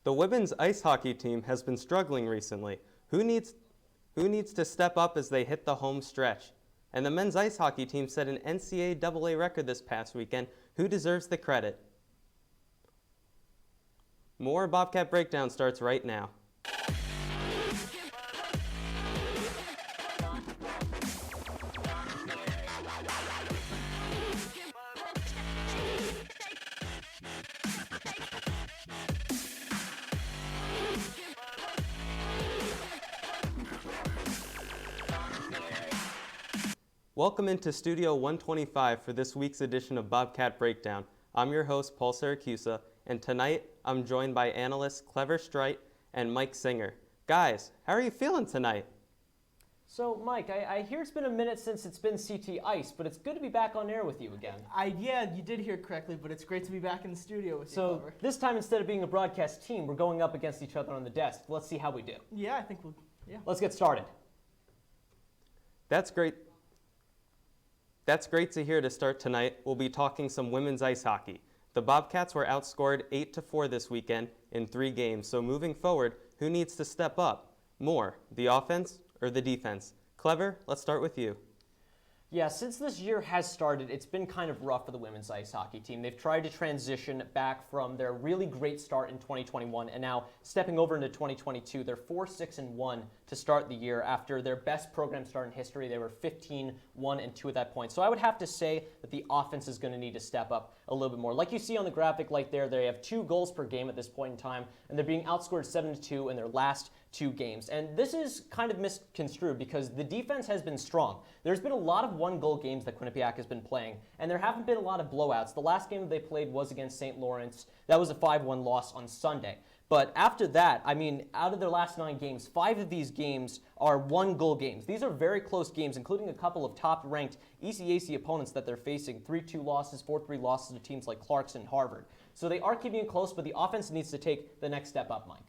The women's ice hockey team has been struggling recently. Who needs to step up as they hit the home stretch? And the men's ice hockey team set an NCAA record this past weekend. Who deserves the credit? More Bobcat Breakdown starts right now. Welcome into Studio 125 for this week's edition of Bobcat Breakdown. I'm your host, Paul Siracusa, and tonight I'm joined by analysts Clever Strite and Mike Singer. Guys, how are you feeling tonight? So, Mike, I hear it's been a minute since it's been CT Ice, but it's good to be back on air with you again. Yeah, you did hear correctly, but it's great to be back in the studio with you, So, Clever. this time instead of being a broadcast team, we're going up against each other on the desk. Let's see how we do. Yeah, I think Let's get started. That's great. That's great to hear to start tonight. We'll be talking some women's ice hockey. The Bobcats were outscored 8-4 this weekend in 3 games. So moving forward, who needs to step up more, the offense or the defense? Clever, let's start with you. Yeah, since this year has started, it's been kind of rough for the women's ice hockey team. They've tried to transition back from their really great start in 2021, and now stepping over into 2022, they're 4-6-1 to start the year after their best program start in history. They were 15-1-2 at that point. So I would have to say that the offense is going to need to step up a little bit more. Like you see on the graphic right there, they have 2 goals per game at this point in time, and they're being outscored 7-2 in their last 2 games. And this is kind of misconstrued because the defense has been strong. There's been a lot of one-goal games that Quinnipiac has been playing, and there haven't been a lot of blowouts. The last game they played was against St. Lawrence. That was a 5-1 loss on Sunday. But after that, I mean, out of their last 9 games, 5 of these games are one-goal games. These are very close games, including a couple of top-ranked ECAC opponents that they're facing, 3-2 losses, 4-3 losses to teams like Clarkson and Harvard. So they are keeping it close, but the offense needs to take the next step up, Mike.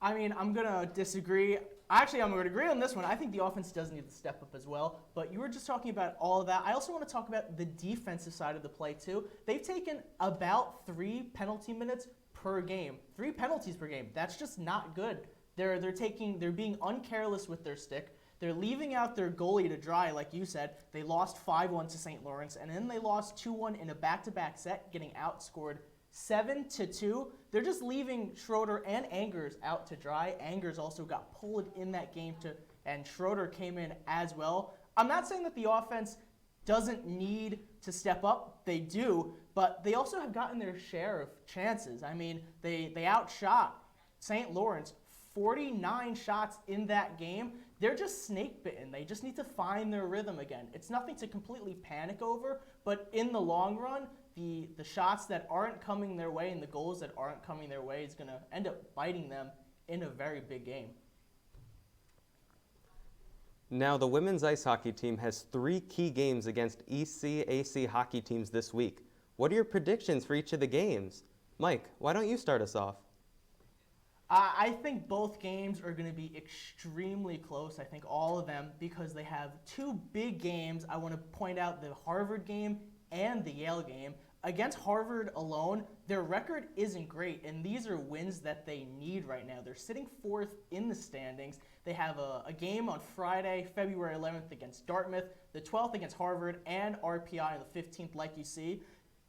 I mean, I'm going to disagree. Actually, I'm going to agree on this one. I think the offense does need to step up as well. But you were just talking about all of that. I also want to talk about the defensive side of the play, too. They've taken about 3 penalty minutes per game. 3 penalties per game. That's just not good. They're being uncareless with their stick. They're leaving out their goalie to dry, like you said. They lost 5-1 to St. Lawrence, and then they lost 2-1 in a back-to-back set, getting outscored 7-2. They're just leaving Schroeder and Angers out to dry. Angers also got pulled in that game and Schroeder came in as well. I'm not saying that the offense doesn't need to step up. They do, but they also have gotten their share of chances. I mean, they outshot St. Lawrence 49 shots in that game. They're just snake bitten. They just need to find their rhythm again. It's nothing to completely panic over, but in the long run, the shots that aren't coming their way and the goals that aren't coming their way is going to end up biting them in a very big game. Now, the women's ice hockey team has 3 key games against ECAC hockey teams this week. What are your predictions for each of the games? Mike, why don't you start us off? I think both games are going to be extremely close. I think all of them, because they have 2 big games. I want to point out the Harvard game and the Yale game. Against Harvard alone, their record isn't great, and these are wins that they need right now. They're sitting 4th in the standings. They have a game on Friday, February 11th against Dartmouth, the 12th against Harvard, and RPI on the 15th, like you see.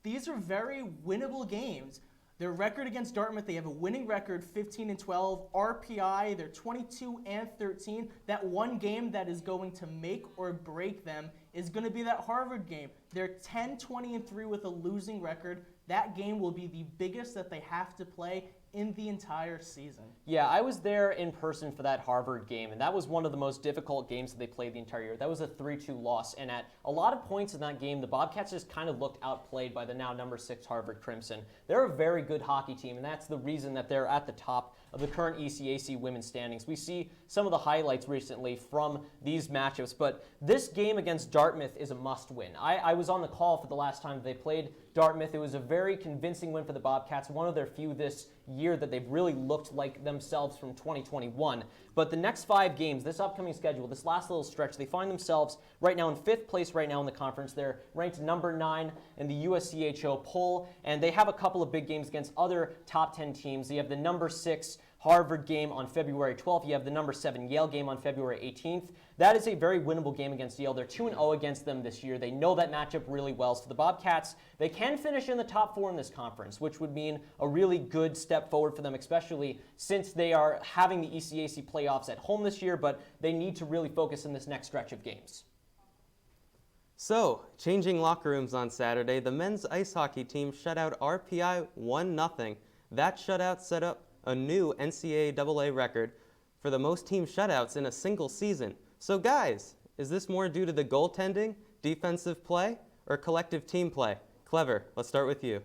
These are very winnable games. Their record against Dartmouth, they have a winning record, 15-12. RPI, they're 22-13. That one game that is going to make or break them is going to be that Harvard game. They're 10-20-3 with a losing record. That game will be the biggest that they have to play in the entire season. Yeah, I was there in person for that Harvard game, and that was one of the most difficult games that they played the entire year. That was a 3-2 loss, and at a lot of points in that game, the Bobcats just kind of looked outplayed by the now number 6 Harvard Crimson. They're a very good hockey team, and that's the reason that they're at the top of the current ECAC women's standings. We see some of the highlights recently from these matchups, but this game against Dartmouth is a must-win. I was on the call for the last time they played Dartmouth. It was a very convincing win for the Bobcats, one of their few this year that they've really looked like themselves from 2021. But the next 5 games, this upcoming schedule, this last little stretch, they find themselves right now in 5th place right now in the conference. They're ranked number 9 in the USCHO poll, and they have a couple of big games against other top 10 teams. You have the number 6 Harvard game on February 12th. You have the number 7 Yale game on February 18th. That is a very winnable game against Yale. They're 2-0 against them this year. They know that matchup really well. So the Bobcats, they can finish in the top 4 in this conference, which would mean a really good step forward for them, especially since they are having the ECAC playoffs at home this year, but they need to really focus in this next stretch of games. So, changing locker rooms on Saturday, the men's ice hockey team shut out RPI 1-0. That shutout set up a new NCAA record for the most team shutouts in a single season. So guys, is this more due to the goaltending, defensive play, or collective team play? Clever, let's start with you.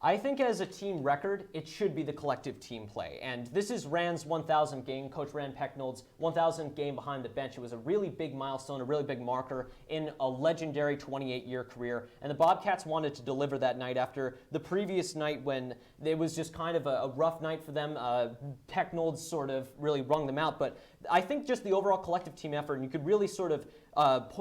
I think as a team record, it should be the collective team play. And this is Rand's 1,000th game, Coach Rand Pecknold's 1,000th game behind the bench. It was a really big milestone, a really big marker in a legendary 28-year career. And the Bobcats wanted to deliver that night after the previous night when it was just kind of a rough night for them. Pecknold sort of really wrung them out. But I think just the overall collective team effort, and you could really sort of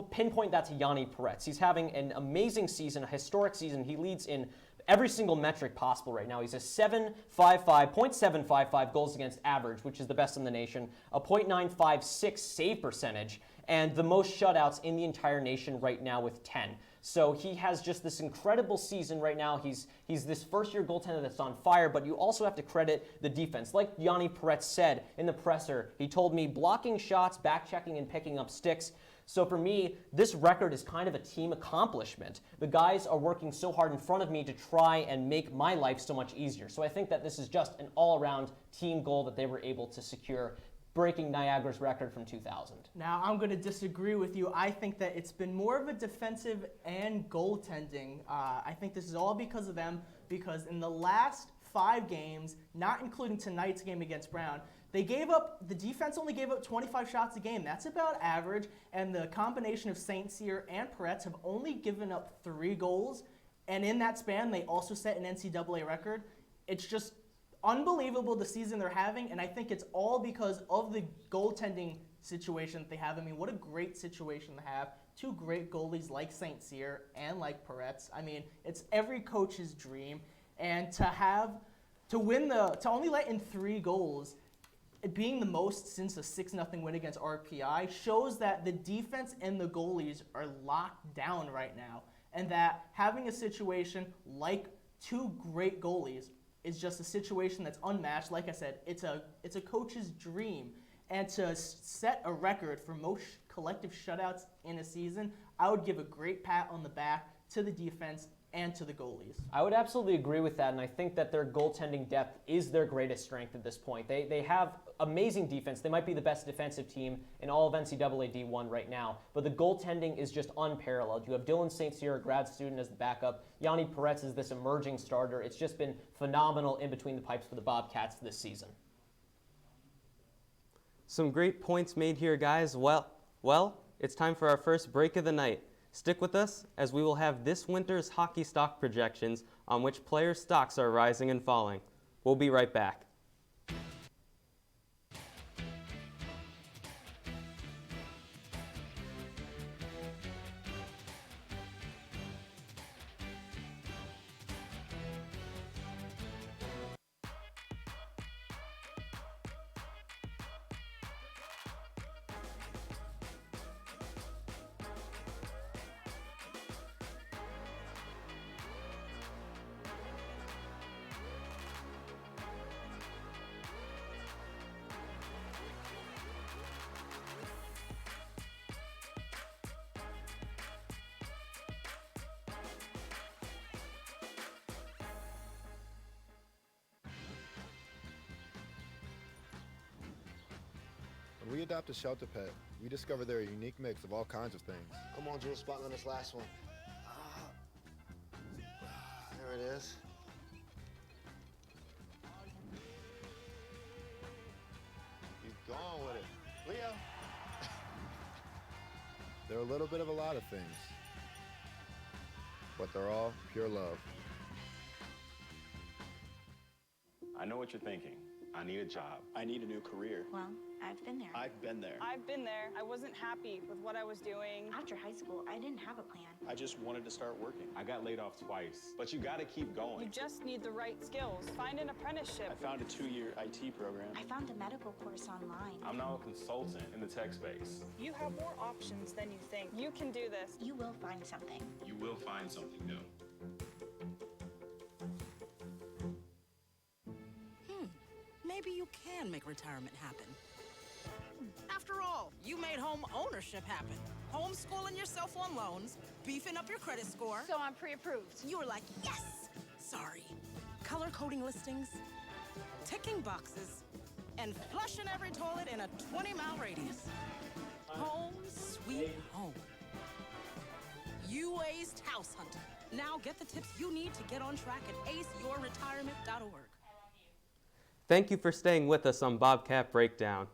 pinpoint that to Yanni Peretz. He's having an amazing season, a historic season. He leads in every single metric possible right now. He's a 0.755 goals against average, which is the best in the nation, a .956 save percentage, and the most shutouts in the entire nation right now with 10. So he has just this incredible season right now. He's this first-year goaltender that's on fire, but you also have to credit the defense. Like Yanni Peretz said in the presser, he told me blocking shots, back-checking, and picking up sticks. So for me, this record is kind of a team accomplishment. The guys are working so hard in front of me to try and make my life so much easier. So I think that this is just an all-around team goal that they were able to secure, breaking Niagara's record from 2000. Now, I'm going to disagree with you. I think that it's been more of a defensive and goaltending. I think this is all because of them, because in the last 5 games, not including tonight's game against Brown, the defense only gave up 25 shots a game. That's about average, and the combination of St. Cyr and Peretz have only given up 3 goals, and in that span, they also set an NCAA record. It's just unbelievable the season they're having, and I think it's all because of the goaltending situation that they have. I mean, what a great situation to have. 2 great goalies like St. Cyr and like Peretz. I mean, it's every coach's dream, and to only let in 3 goals, it being the most since a 6-0 win against RPI, shows that the defense and the goalies are locked down right now, and that having a situation like 2 great goalies is just a situation that's unmatched. Like I said, it's a coach's dream, and to set a record for most collective shutouts in a season, I would give a great pat on the back to the defense and to the goalies. I would absolutely agree with that, and I think that their goaltending depth is their greatest strength at this point. They have amazing defense. They might be the best defensive team in all of NCAA D1 right now, but the goaltending is just unparalleled. You have Dylan St. Cyr, a grad student, as the backup. Yanni Peretz is this emerging starter. It's just been phenomenal in between the pipes for the Bobcats this season. Some great points made here, guys. Well, it's time for our first break of the night. Stick with us as we will have this winter's hockey stock projections on which players' stocks are rising and falling. We'll be right back. When we adopt a shelter pet, we discover they're a unique mix of all kinds of things. Come on, Jules, spot on this last one. There it is. Keep going with it. Leo. They're a little bit of a lot of things, but they're all pure love. I know what you're thinking. I need a job. I need a new career. Well, I've been there. I've been there. I've been there. I wasn't happy with what I was doing. After high school, I didn't have a plan. I just wanted to start working. I got laid off twice, but you gotta keep going. You just need the right skills. Find an apprenticeship. I found a 2-year IT program. I found a medical course online. I'm now a consultant in the tech space. You have more options than you think. You can do this. You will find something. You will find something new. Maybe you can make retirement happen. After all, you made home ownership happen. Homeschooling yourself on loans, beefing up your credit score. So I'm pre-approved. You were like, yes! Sorry. Color coding listings, ticking boxes, and flushing every toilet in a 20-mile radius. Home sweet home. You aced house hunting. Now get the tips you need to get on track at aceyourretirement.org. Thank you for staying with us on Bobcat Breakdown.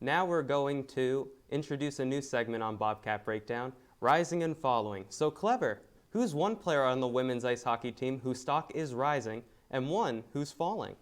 Now we're going to introduce a new segment on Bobcat Breakdown, Rising and Following. So Clever, who's one player on the women's ice hockey team whose stock is rising and one who's falling?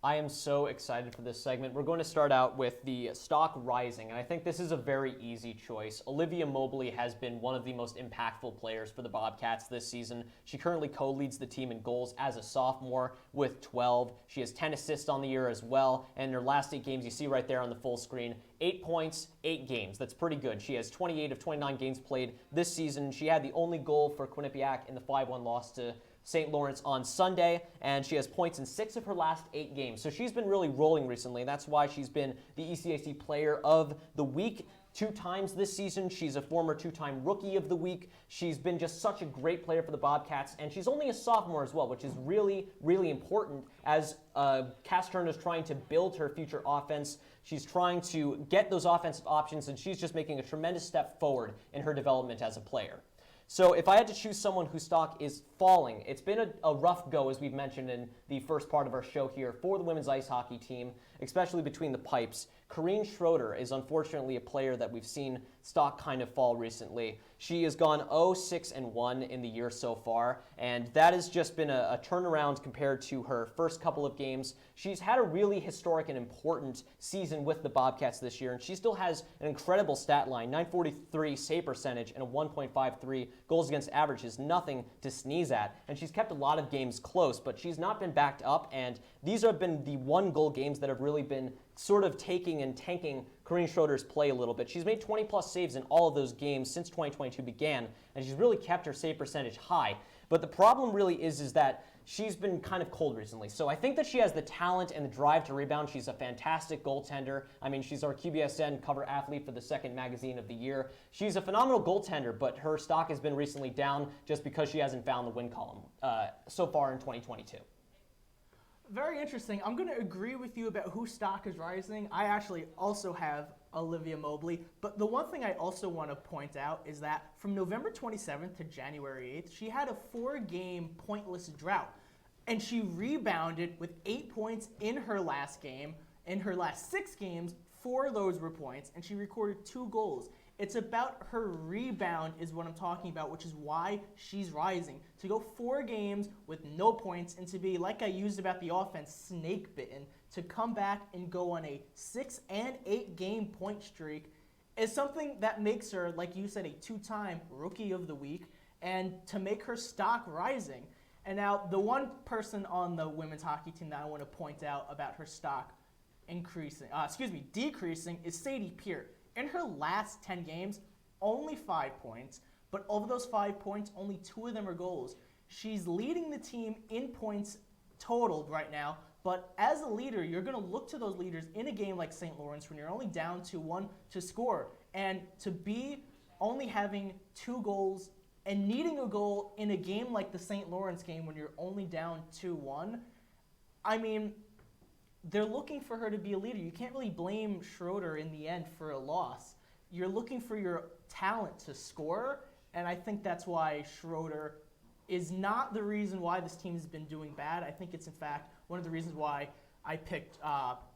I am so excited for this segment. We're going to start out with the stock rising, and I think this is a very easy choice. Olivia Mobley has been one of the most impactful players for the Bobcats this season. She currently co-leads the team in goals as a sophomore with 12. She has 10 assists on the year as well, and in her last 8 games, you see right there on the full screen, 8 points, 8 games. That's pretty good. She has 28 of 29 games played this season. She had the only goal for Quinnipiac in the 5-1 loss to St. Lawrence on Sunday, and she has points in 6 of her last 8 games. So she's been really rolling recently, and that's why she's been the ECAC Player of the Week 2 times this season. She's a former 2-time Rookie of the Week. She's been just such a great player for the Bobcats, and she's only a sophomore as well, which is really, really important as Cass Turner is trying to build her future offense. She's trying to get those offensive options, and she's just making a tremendous step forward in her development as a player. So if I had to choose someone whose stock is falling, it's been a rough go, as we've mentioned in the first part of our show here, for the women's ice hockey team, especially between the pipes. Karine Schroeder is unfortunately a player that we've seen stock kind of fall recently. She has gone 0-6-1 in the year so far, and that has just been a turnaround compared to her first couple of games. She's had a really historic and important season with the Bobcats this year, and she still has an incredible stat line. 943 save percentage and a 1.53 goals against average is nothing to sneeze at, and she's kept a lot of games close, but she's not been backed up, and these have been the 1-goal games that have really been sort of taking and tanking Karine Schroeder's play a little bit. She's made 20-plus saves in all of those games since 2022 began, and she's really kept her save percentage high. But the problem really is that she's been kind of cold recently. So I think that she has the talent and the drive to rebound. She's a fantastic goaltender. I mean, she's our QBSN cover athlete for the 2nd magazine of the year. She's a phenomenal goaltender, but her stock has been recently down just because she hasn't found the win column so far in 2022. Very interesting. I'm going to agree with you about whose stock is rising. I actually also have Olivia Mobley. But the one thing I also want to point out is that from November 27th to January 8th, she had a 4-game pointless drought. And she rebounded with 8 points in her last game. In her last 6 games, 4 of those were points, and she recorded 2 goals. It's about her rebound is what I'm talking about, which is why she's rising. To go 4 games with no points and to be, like I used about the offense, snake-bitten, to come back and go on a 6- and 8-game point streak is something that makes her, like you said, a 2-time Rookie of the Week, and to make her stock rising. And now, the one person on the women's hockey team that I want to point out about her stock decreasing is Sadie Pier. In her last 10 games, only 5 points, but of those 5 points, only 2 of them are goals. She's leading the team in points totaled right now, but as a leader, you're going to look to those leaders in a game like St. Lawrence when you're only down 2-1 to score. And to be only having 2 goals and needing a goal in a game like the St. Lawrence game when you're only down 2-1, I mean, they're looking for her to be a leader. You can't really blame Schroeder in the end for a loss. You're looking for your talent to score, and I think that's why Schroeder is not the reason why this team has been doing bad. I think it's, in fact, one of the reasons why I picked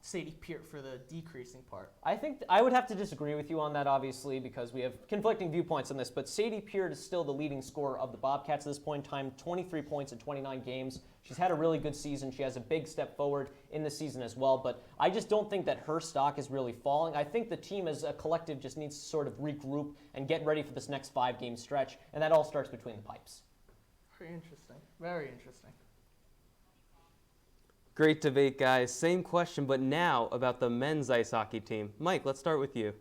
Sadie Pier for the decreasing part. I think I would have to disagree with you on that, obviously, because we have conflicting viewpoints on this. But Sadie Pier is still the leading scorer of the Bobcats at this point in time, 23 points in 29 games. She's had a really good season. She has a big step forward in the season as well. But I just don't think that her stock is really falling. I think the team as a collective just needs to sort of regroup and get ready for this next 5-game stretch. And that all starts between the pipes. Very interesting. Very interesting. Great debate, guys. Same question, but now about the men's ice hockey team. Mike, let's start with you.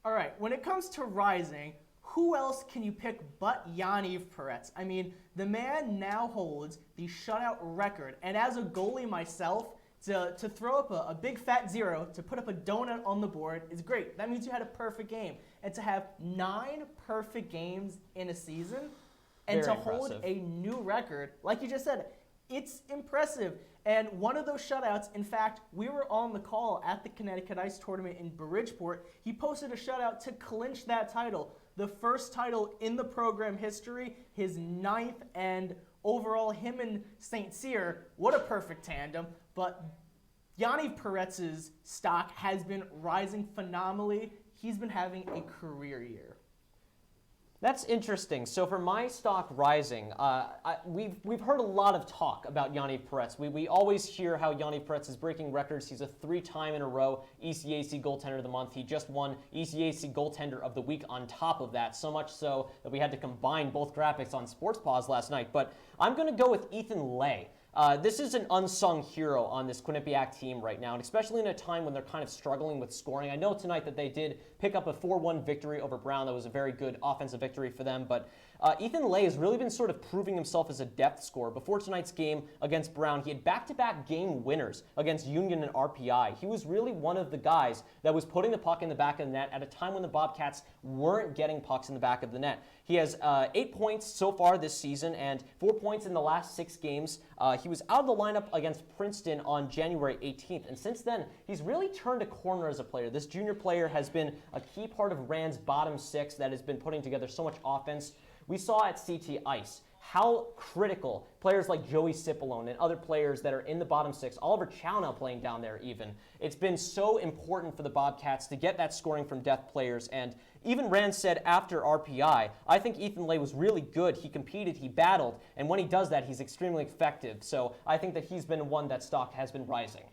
All right, when it comes to rising, who else can you pick but Yaniv Peretz? I mean, the man now holds the shutout record, and as a goalie myself, to throw up a big fat 0, to put up a donut on the board is great. That means you had a perfect game. And to have 9 perfect games in a season, and Very to hold impressive. a new record, like you just said, it's impressive. And one of those shutouts, in fact, we were on the call at the Connecticut Ice Tournament in Bridgeport. He posted a shutout to clinch that title. The first title in the program history, his 9th, and overall him and St. Cyr, what a perfect tandem. But Yaniv Peretz's stock has been rising phenomenally. He's been having a career year. That's interesting. So for my stock rising, we've heard a lot of talk about Yaniv Peretz. We always hear how Yaniv Peretz is breaking records. He's a 3-time in a row ECAC Goaltender of the Month. He just won ECAC Goaltender of the Week on top of that, so much so that we had to combine both graphics on Sports Pause last night. But I'm going to go with Ethan Lay. This is an unsung hero on this Quinnipiac team right now, and especially in a time when they're kind of struggling with scoring. I know tonight that they did pick up a 4-1 victory over Brown. That was a very good offensive victory for them, but Ethan Lay has really been sort of proving himself as a depth scorer. Before tonight's game against Brown, he had back-to-back game winners against Union and RPI. He was really one of the guys that was putting the puck in the back of the net at a time when the Bobcats weren't getting pucks in the back of the net. He has 8 points so far this season and 4 points in the last 6 games. He was out of the lineup against Princeton on January 18th, and since then, he's really turned a corner as a player. This junior player has been a key part of Rand's bottom 6 that has been putting together so much offense. We saw at CT Ice how critical players like Joey Cipollone and other players that are in the bottom 6, Oliver Chow now playing down there even. It's been so important for the Bobcats to get that scoring from depth players, and even Rand said after RPI, I think Ethan Lay was really good. He competed, he battled, and when he does that, he's extremely effective. So I think that he's been one that stock has been rising.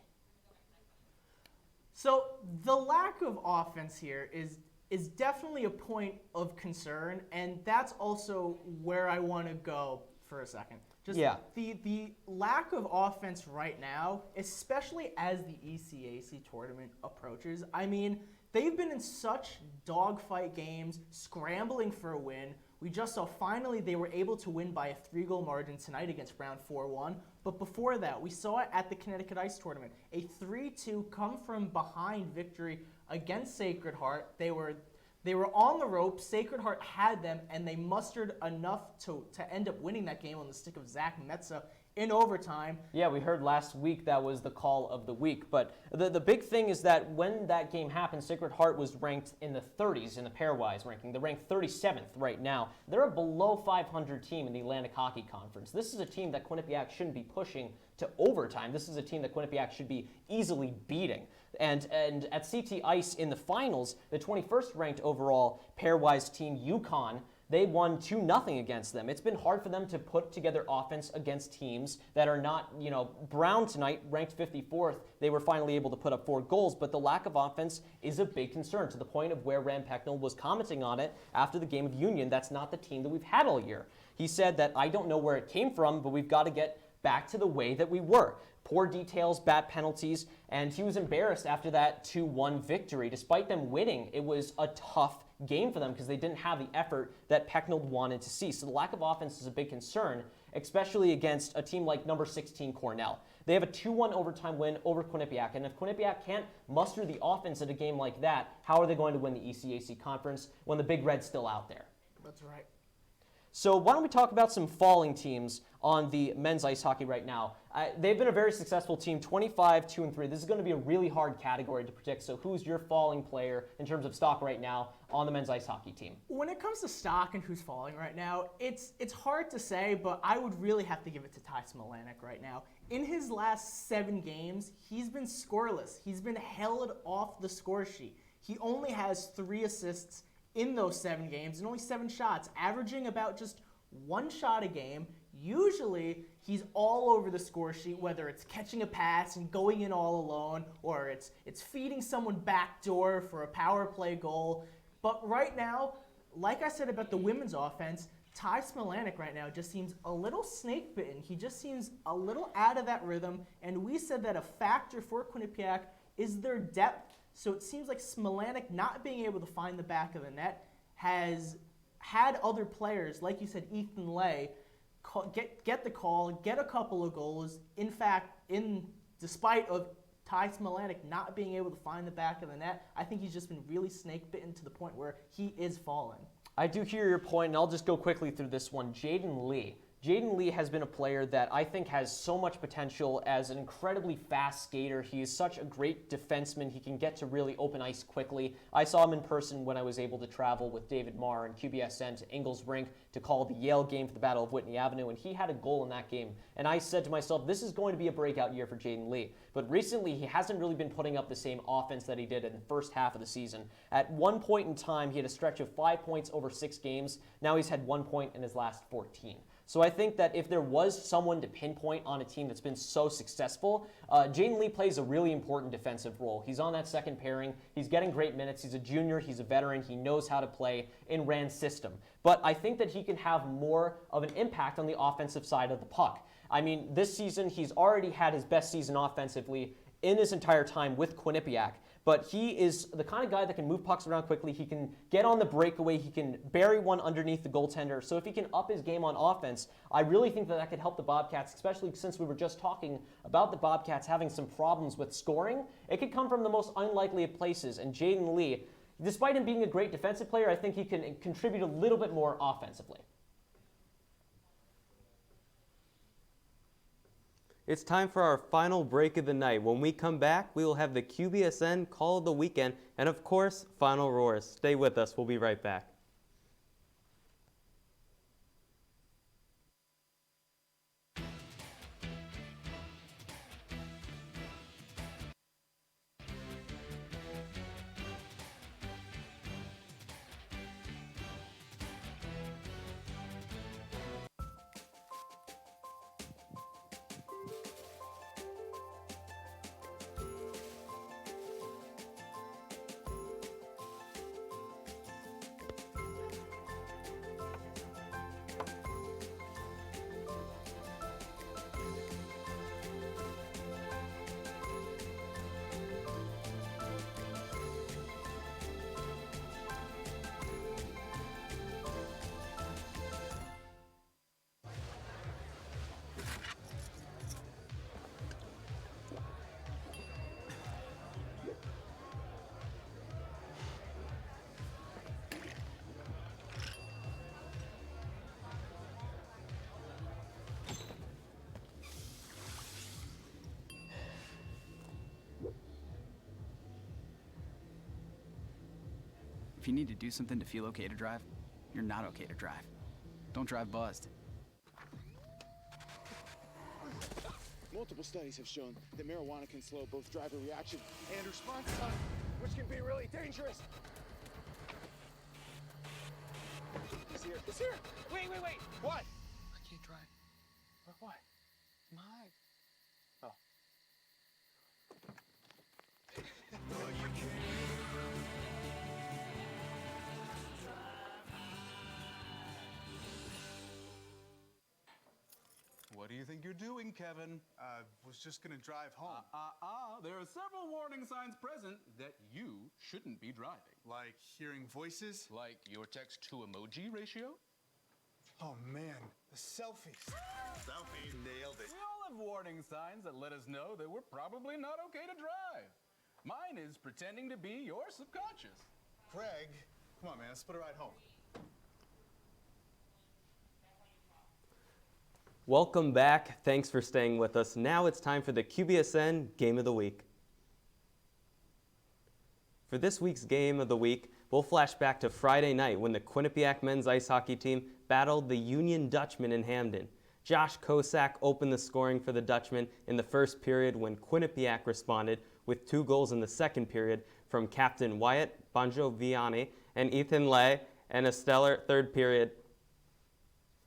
So the lack of offense here is definitely a point of concern, and that's also where I want to go for a second. Just the lack of offense right now, especially as the ECAC tournament approaches. I mean, they've been in such dogfight games, scrambling for a win. We just saw finally they were able to win by a 3-goal margin tonight against Brown 4-1. But before that, we saw it at the Connecticut Ice Tournament. A 3-2 come from behind victory against Sacred Heart. They were on the ropes. Sacred Heart had them, and they mustered enough to end up winning that game on the stick of Zach Metza in overtime. Yeah, we heard last week that was the call of the week. But the big thing is that when that game happened, Sacred Heart was ranked in the 30s in the pairwise ranking. They're ranked 37th right now. They're a below 500 team in the Atlantic Hockey Conference. This is a team that Quinnipiac shouldn't be pushing to overtime. This is a team that Quinnipiac should be easily beating. And at CT Ice in the finals, the 21st ranked overall pairwise team, UConn, they won 2-0 against them. It's been hard for them to put together offense against teams that are not, Brown tonight ranked 54th. They were finally able to put up 4 goals, but the lack of offense is a big concern to the point of where Rand Pecknell was commenting on it after the game of Union. That's not the team that we've had all year. He said that, I don't know where it came from, but we've got to get back to the way that we were. Poor details, bad penalties, and he was embarrassed after that 2-1 victory. Despite them winning, it was a tough game for them because they didn't have the effort that Pecknold wanted to see. So the lack of offense is a big concern, especially against a team like number 16 Cornell. They have a 2-1 overtime win over Quinnipiac, and if Quinnipiac can't muster the offense at a game like that, how are they going to win the ECAC conference when the Big Red's still out there? That's right. So why don't we talk about some falling teams on the men's ice hockey right now. They've been a very successful team, 25-2-3. This is going to be a really hard category to predict. So who's your falling player in terms of stock right now on the men's ice hockey team? When it comes to stock and who's falling right now, it's hard to say, but I would really have to give it to Ty Smilanic right now. In his last 7 games, he's been scoreless. He's been held off the score sheet. He only has 3 assists in those 7 games and only 7 shots, averaging about just 1 shot a game. Usually, he's all over the score sheet, whether it's catching a pass and going in all alone, or it's feeding someone backdoor for a power play goal. But right now, like I said about the women's offense, Ty Smilanic right now just seems a little snake bitten. He just seems a little out of that rhythm, and we said that a factor for Quinnipiac is their depth. So it seems like Smilanic not being able to find the back of the net has had other players, like you said, Ethan Lay, get the call, get a couple of goals. In fact, despite of Ty Smilanic not being able to find the back of the net, I think he's just been really snake bitten to the point where he is falling. I do hear your point, and I'll just go quickly through this one. Jaden Lee. Jaden Lee has been a player that I think has so much potential as an incredibly fast skater. He is such a great defenseman. He can get to really open ice quickly. I saw him in person when I was able to travel with David Marr and QBSN to Ingalls Rink to call the Yale game for the Battle of Whitney Avenue, and he had a goal in that game. And I said to myself, this is going to be a breakout year for Jaden Lee. But recently, he hasn't really been putting up the same offense that he did in the first half of the season. At one point in time, he had a stretch of 5 points over 6 games. Now he's had 1 point in his last 14. So I think that if there was someone to pinpoint on a team that's been so successful, Jaden Lee plays a really important defensive role. He's on that second pairing. He's getting great minutes. He's a junior. He's a veteran. He knows how to play in Rand's system. But I think that he can have more of an impact on the offensive side of the puck. I mean, this season, he's already had his best season offensively in his entire time with Quinnipiac. But he is the kind of guy that can move pucks around quickly. He can get on the breakaway. He can bury one underneath the goaltender. So if he can up his game on offense, I really think that could help the Bobcats, especially since we were just talking about the Bobcats having some problems with scoring. It could come from the most unlikely of places. And Jaden Lee, despite him being a great defensive player, I think he can contribute a little bit more offensively. It's time for our final break of the night. When we come back, we will have the QBSN Call of the Weekend and, of course, Final Roars. Stay with us. We'll be right back. If you need to do something to feel okay to drive, you're not okay to drive. Don't drive buzzed. Multiple studies have shown that marijuana can slow both driver reaction and response time, which can be really dangerous. It's here. It's here. Wait. What? I can't drive. Why? My. Oh. What do you think you're doing, Kevin? Was just gonna drive home. There are several warning signs present that you shouldn't be driving. Like hearing voices? Like your text-to-emoji ratio? Oh man, the selfies. Selfies. Nailed it. We all have warning signs that let us know that we're probably not okay to drive. Mine is pretending to be your subconscious. Craig, come on man, let's put a ride home. Welcome back. Thanks for staying with us. Now it's time for the QBSN Game of the Week. For this week's Game of the Week, we'll flash back to Friday night when the Quinnipiac men's ice hockey team battled the Union Dutchmen in Hamden. Josh Kosak opened the scoring for the Dutchmen in the first period when Quinnipiac responded with 2 goals in the second period from Captain Wyatt Bonjoviani and Ethan Lay, and a stellar third period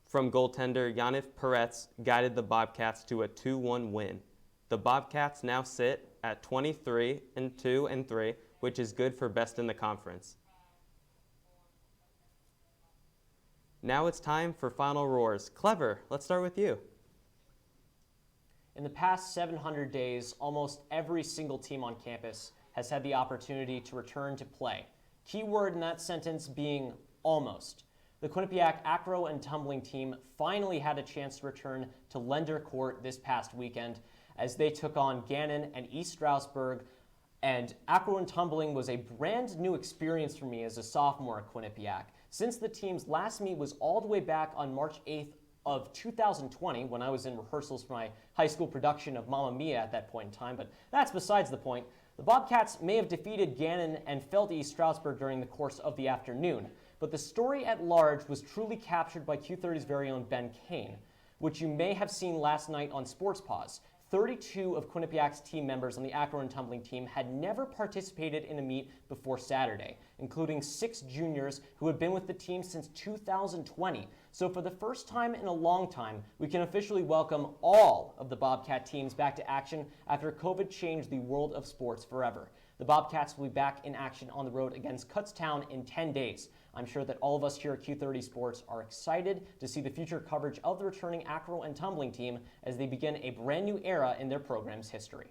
from goaltender Yaniv Peretz guided the Bobcats to a 2-1 win. The Bobcats now sit at 23-2-3, which is good for best in the conference. Now it's time for final roars. Clever, let's start with you. In the past 700 days, almost every single team on campus has had the opportunity to return to play. Key word in that sentence being almost. The Quinnipiac acro and tumbling team finally had a chance to return to Lender Court this past weekend as they took on Gannon and East Stroudsburg. And acro and tumbling was a brand new experience for me as a sophomore at Quinnipiac. Since the team's last meet was all the way back on March 8th of 2020, when I was in rehearsals for my high school production of Mamma Mia at that point in time, but that's besides the point. The Bobcats may have defeated Gannon and fell to East Stroudsburg during the course of the afternoon, but the story at large was truly captured by Q30's very own Ben Kane, which you may have seen last night on Sports Pause. 32 of Quinnipiac's team members on the acro and tumbling team had never participated in a meet before Saturday, including 6 juniors who had been with the team since 2020. So for the first time in a long time, we can officially welcome all of the Bobcat teams back to action after COVID changed the world of sports forever. The Bobcats will be back in action on the road against Kutztown in 10 days. I'm sure that all of us here at Q30 Sports are excited to see the future coverage of the returning acro and tumbling team as they begin a brand new era in their program's history.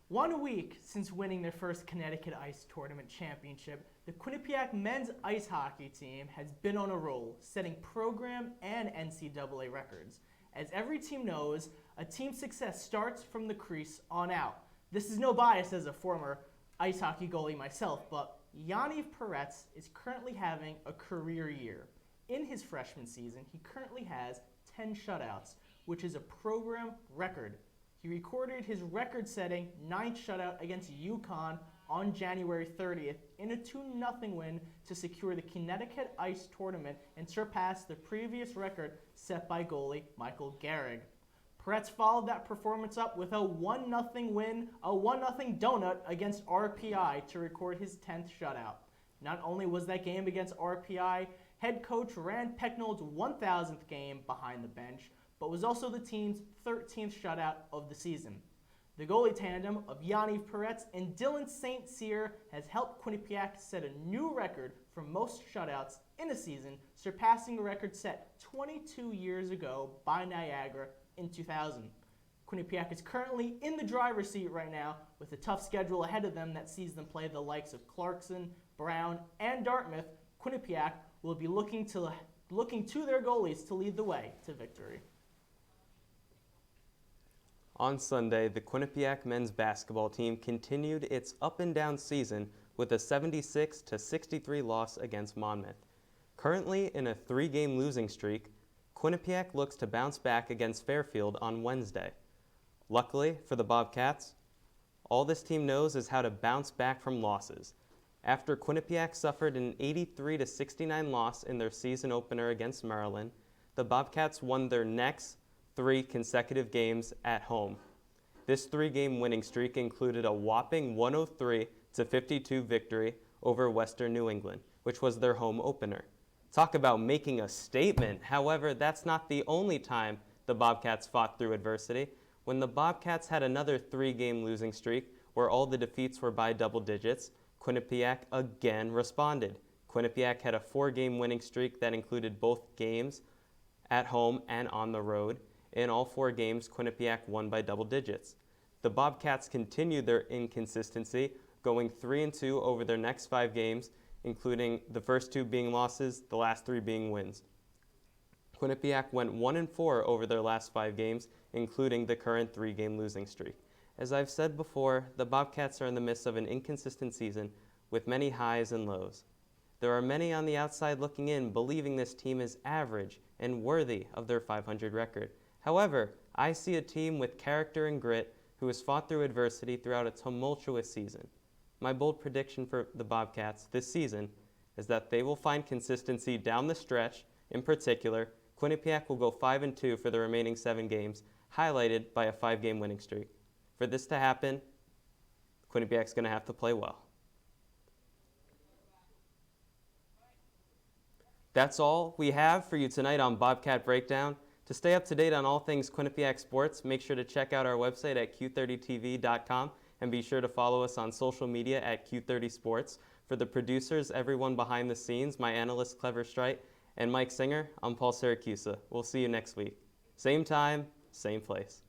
1 week since winning their first Connecticut Ice Tournament championship, the Quinnipiac men's ice hockey team has been on a roll, setting program and NCAA records. As every team knows, a team's success starts from the crease on out. This is no bias as a former ice hockey goalie myself, but Yaniv Peretz is currently having a career year. In his freshman season, he currently has 10 shutouts, which is a program record. He recorded his record-setting 9th shutout against UConn on January 30th in a 2-0 win to secure the Connecticut Ice Tournament and surpass the previous record set by goalie Michael Gehrig. Peretz followed that performance up with a 1-0 win, a 1-0 donut against RPI to record his 10th shutout. Not only was that game against RPI, head coach Rand Pecknold's 1,000th game behind the bench, but was also the team's 13th shutout of the season. The goalie tandem of Yaniv Peretz and Dylan St. Cyr has helped Quinnipiac set a new record for most shutouts in a season, surpassing a record set 22 years ago by Niagara in 2000. Quinnipiac is currently in the driver's seat right now with a tough schedule ahead of them that sees them play the likes of Clarkson, Brown, and Dartmouth. Quinnipiac will be looking to their goalies to lead the way to victory. On Sunday, the Quinnipiac men's basketball team continued its up-and-down season with a 76-63 loss against Monmouth. Currently in a 3-game losing streak, Quinnipiac looks to bounce back against Fairfield on Wednesday. Luckily for the Bobcats, all this team knows is how to bounce back from losses. After Quinnipiac suffered an 83-69 loss in their season opener against Maryland, the Bobcats won their next 3 consecutive games at home. This 3-game winning streak included a whopping 103-52 victory over Western New England, which was their home opener. Talk about making a statement. However, that's not the only time the Bobcats fought through adversity. When the Bobcats had another 3-game losing streak where all the defeats were by double digits, Quinnipiac again responded. Quinnipiac had a 4-game winning streak that included both games at home and on the road. In all 4 games, Quinnipiac won by double digits. The Bobcats continued their inconsistency, going 3-2 over their next 5 games, including the first 2 being losses, the last 3 being wins. Quinnipiac went 1-4 over their last 5 games, including the current 3-game losing streak. As I've said before, the Bobcats are in the midst of an inconsistent season with many highs and lows. There are many on the outside looking in, believing this team is average and worthy of their .500 record. However, I see a team with character and grit who has fought through adversity throughout a tumultuous season. My bold prediction for the Bobcats this season is that they will find consistency down the stretch. In particular, Quinnipiac will go 5-2 for the remaining 7 games, highlighted by a 5-game winning streak. For this to happen, Quinnipiac's going to have to play well. That's all we have for you tonight on Bobcat Breakdown. To stay up to date on all things Quinnipiac sports, make sure to check out our website at q30tv.com and be sure to follow us on social media at Q30Sports. For the producers, everyone behind the scenes, my analyst Clever Strite, and Mike Singer, I'm Paul Siracusa. We'll see you next week. Same time, same place.